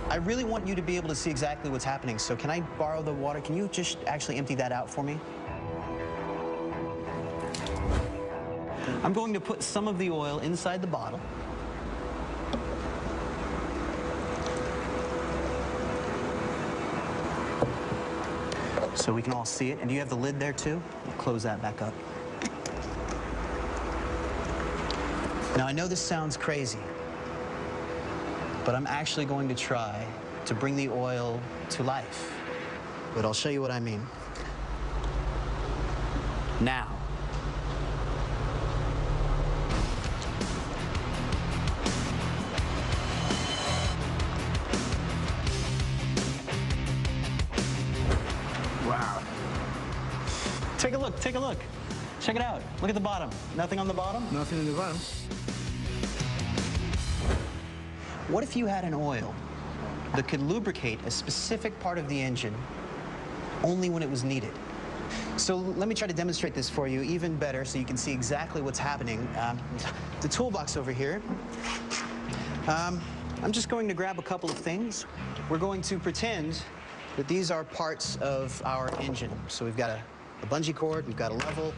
I really want you to be able to see exactly what's happening, so can I borrow the water? Can you just actually empty that out for me? I'm going to put some of the oil inside the bottle. So we can all see it. And do you have the lid there too? I'll close that back up. Now I know this sounds crazy, but I'm actually going to try to bring the oil to life. But I'll show you what I mean. Now. Wow. Take a look, take a look. Check it out. Look at the bottom. Nothing on the bottom? Nothing on the bottom. What if you had an oil that could lubricate a specific part of the engine only when it was needed? So let me try to demonstrate this for you even better so you can see exactly what's happening. The toolbox over here. I'm just going to grab a couple of things. We're going to pretend that these are parts of our engine. So we've got a bungee cord, we've got a level,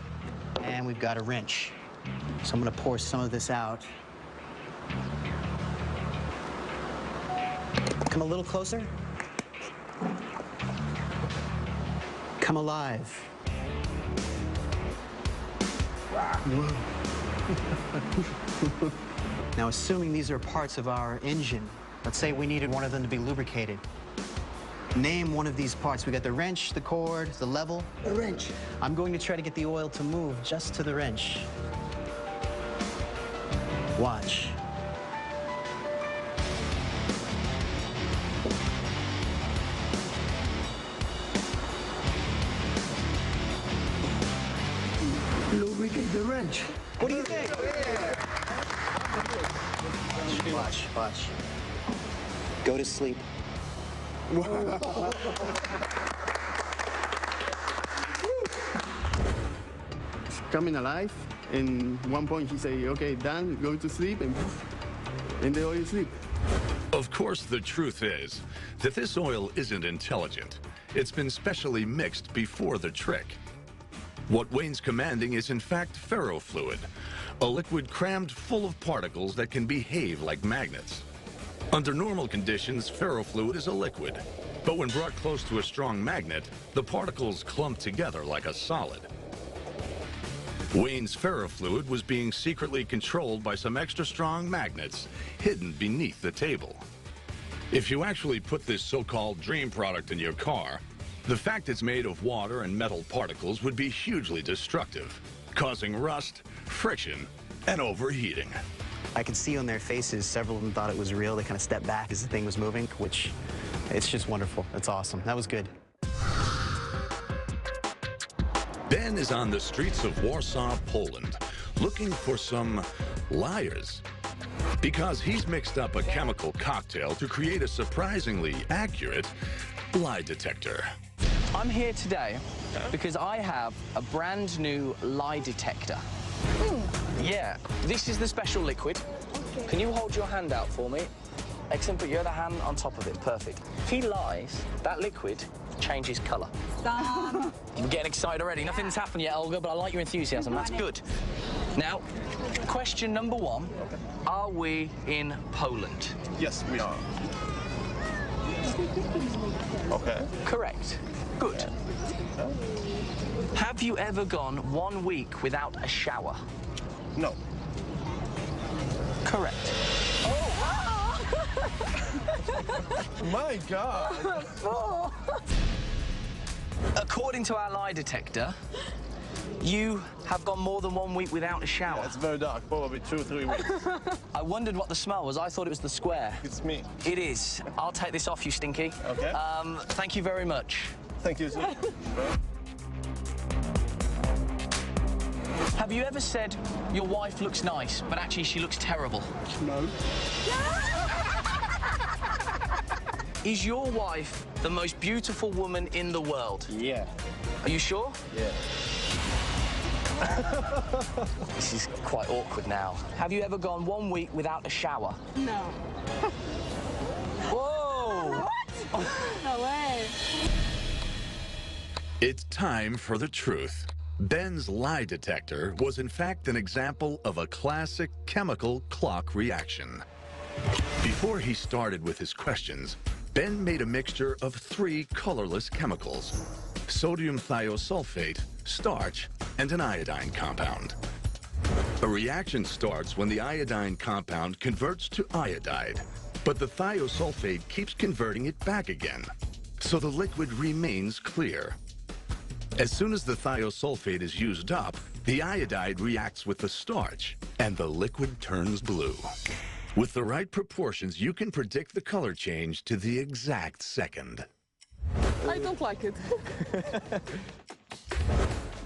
and we've got a wrench. So I'm going to pour some of this out. Come a little closer. Come alive. Wow. Now, assuming these are parts of our engine, let's say we needed one of them to be lubricated. Name one of these parts. We got the wrench, the cord, the level. The wrench. I'm going to try to get the oil to move just to the wrench. Watch. Lubricate the wrench. What do you think? Watch, watch. Go to sleep. Coming alive, and one point he say, okay, done, go to sleep, and they all sleep. Of course, the truth is that this oil isn't intelligent. It's been specially mixed before the trick. What Wayne's commanding is in fact ferrofluid, a liquid crammed full of particles that can behave like magnets. Under normal conditions, ferrofluid is a liquid, but when brought close to a strong magnet, the particles clump together like a solid. Wayne's ferrofluid was being secretly controlled by some extra strong magnets hidden beneath the table. If you actually put this so-called dream product in your car, the fact it's made of water and metal particles would be hugely destructive, causing rust, friction, and overheating. I could see on their faces, several of them thought it was real. They kind of stepped back as the thing was moving, which, it's just wonderful. It's awesome. That was good. Ben is on the streets of Warsaw, Poland, looking for some liars. Because he's mixed up a chemical cocktail to create a surprisingly accurate lie detector. I'm here today because I have a brand new lie detector. Yeah, this is the special liquid. Okay. Can you hold your hand out for me? Excellent, put your other hand on top of it, perfect. If he lies, that liquid changes colour. Stop. You're getting excited already. Nothing's happened yet, Olga, but I like your enthusiasm, that's good. Now, question number one, are we in Poland? Yes, we are. Okay. Correct. Good. Have you ever gone 1 week without a shower? No. Correct. My God. According to our lie detector, you have gone more than 1 week without a shower. Yeah, it's very dark, probably 2 or 3 weeks. I wondered what the smell was. I thought it was the square. It's me. It is. I'll take this off you, Stinky. Okay. Thank you very much. Thank you, sir. Have you ever said your wife looks nice, but actually she looks terrible? No. Is your wife the most beautiful woman in the world? Yeah. Are you sure? Yeah. This is quite awkward now. Have you ever gone 1 week without a shower? No. Whoa! No. No way. It's time for the truth. Ben's lie detector was in fact an example of a classic chemical clock reaction. Before he started with his questions, Ben made a mixture of 3 colorless chemicals: sodium thiosulfate, starch, and an iodine compound. A reaction starts when the iodine compound converts to iodide, but the thiosulfate keeps converting it back again, so the liquid remains clear. As soon as the thiosulfate is used up, the iodide reacts with the starch, and the liquid turns blue. With the right proportions, you can predict the color change to the exact second. I don't like it.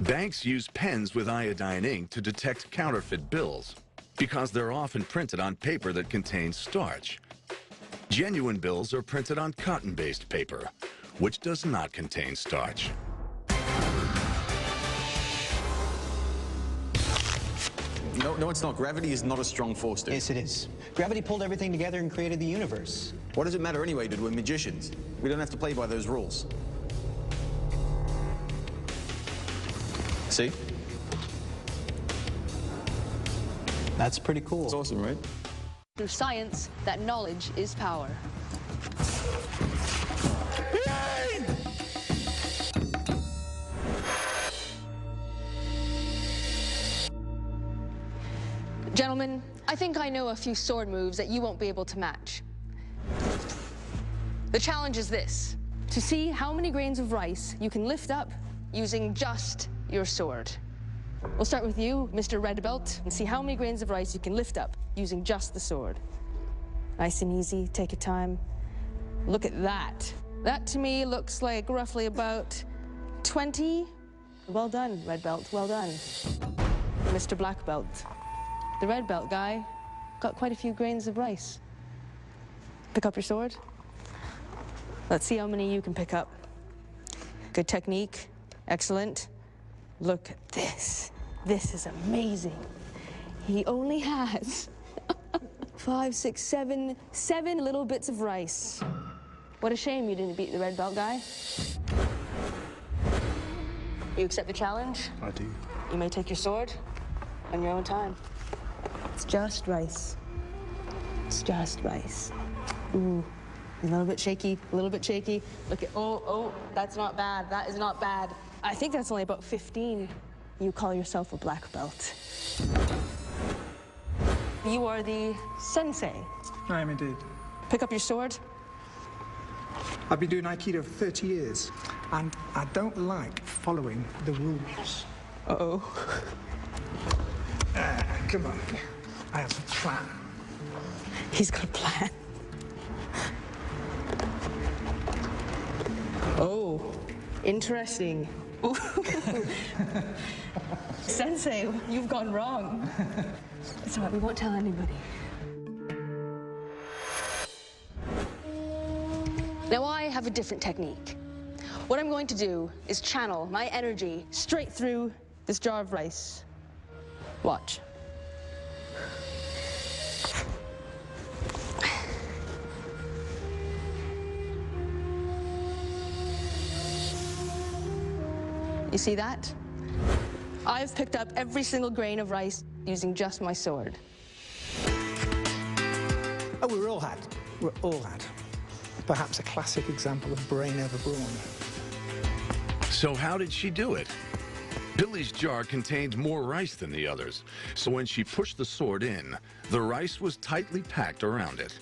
Banks use pens with iodine ink to detect counterfeit bills because they're often printed on paper that contains starch. Genuine bills are printed on cotton-based paper, which does not contain starch. No, it's not. Gravity is not a strong force, dude. Yes, it is. Gravity pulled everything together and created the universe. What does it matter anyway, dude? We're magicians. We don't have to play by those rules. See? That's pretty cool. It's awesome, right? Through science, that knowledge is power. Gentlemen, I think I know a few sword moves that you won't be able to match. The challenge is this: to see how many grains of rice you can lift up using just your sword. We'll start with you, Mr. Red Belt, and see how many grains of rice you can lift up using just the sword. Nice and easy, take your time. Look at that. That to me looks like roughly about 20. Well done, Red Belt, well done. Mr. Black Belt. The Red Belt guy got quite a few grains of rice. Pick up your sword. Let's see how many you can pick up. Good technique, excellent. Look at this. This is amazing. He only has 5, 6, 7 little bits of rice. What a shame you didn't beat the Red Belt guy. You accept the challenge? I do. You may take your sword on your own time. It's just rice. It's just rice. Ooh, a little bit shaky, a little bit shaky. Look at, oh, that's not bad. That is not bad. I think that's only about 15. You call yourself a black belt. You are the sensei. I am indeed. Pick up your sword. I've been doing Aikido for 30 years, and I don't like following the rules. Uh-oh. Come on. I have a plan. He's got a plan. Oh, interesting. Sensei, you've gone wrong. It's all right, we won't tell anybody. Now I have a different technique. What I'm going to do is channel my energy straight through this jar of rice. Watch. You see that? I've picked up every single grain of rice using just my sword. Oh, we're all had. Perhaps a classic example of brain overbrawn. So how did she do it? Billy's jar contained more rice than the others, so when she pushed the sword in, the rice was tightly packed around it.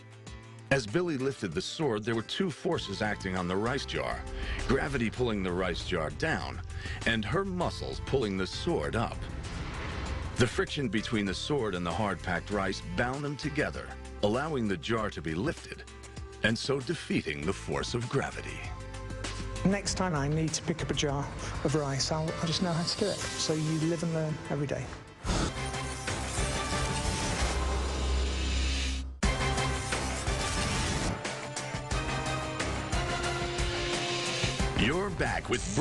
As Billy lifted the sword, there were 2 forces acting on the rice jar: gravity pulling the rice jar down, and her muscles pulling the sword up. The friction between the sword and the hard-packed rice bound them together, allowing the jar to be lifted, and so defeating the force of gravity. Next time I need to pick up a jar of rice, I'll just know how to do it. So you live and learn every day. You're back with